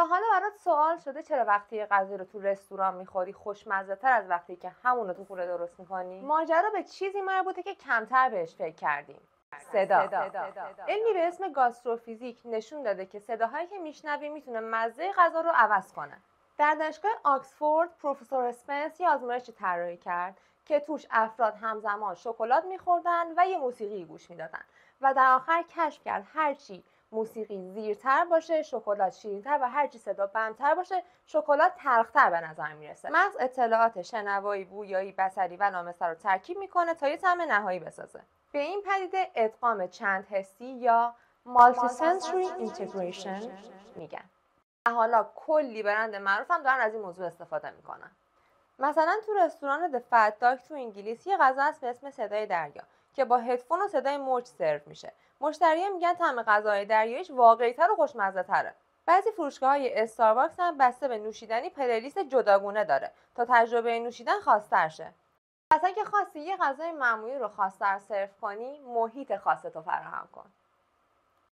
تا حالا برات سوال شده چرا وقتی یه غذا رو تو رستوران میخوری خوشمزه تر از وقتی که همون رو تو خونه درست میکنی؟ ماجرا به چیزی مربوطه که کمتر بهش فکر کردیم. صدا. علمی به اسم گاستروفیزیک نشون داده که صداهایی که میشنوی میتونه مزه غذا رو عوض کنه. در دانشگاه آکسفورد پروفسور اسپنس یه آزمایش طراحی کرد که توش افراد همزمان شکلات میخوردن و یه موسیقی گوش میدادن و در آخر کشف کرد هرچی موسیقی زیرتر باشه شکلات شیرینتر و هرچی صدا بمتر باشه شکلات تلختر به نظر میرسه. مغز اطلاعات شنوایی، بویایی، بصری و لامسه رو ترکیب میکنه تا یه طعم نهایی بسازه. به این پدیده ادغام چند حسی یا Multisensory Integration میگن. حالا کلی برند معروف هم دارن از این موضوع استفاده میکنن. مثلا تو رستوران The Fat Duck تو انگلیس یه غذا هست به اسم صدای دریا که با هدفون و صدای موج سرو میشه. مشتری‌ها میگن طعم غذای دریاییش واقعی‌تر و خوشمزه‌تره. بعضی فروشگاه‌های استارباکس هم بسته به نوشیدنی پلیلیست جداگونه داره تا تجربه نوشیدن خاص‌تر شه. پس اگه خواستی یه غذای معمولی رو خاص‌تر سرو کنی، محیط خاصتو فراهم کن.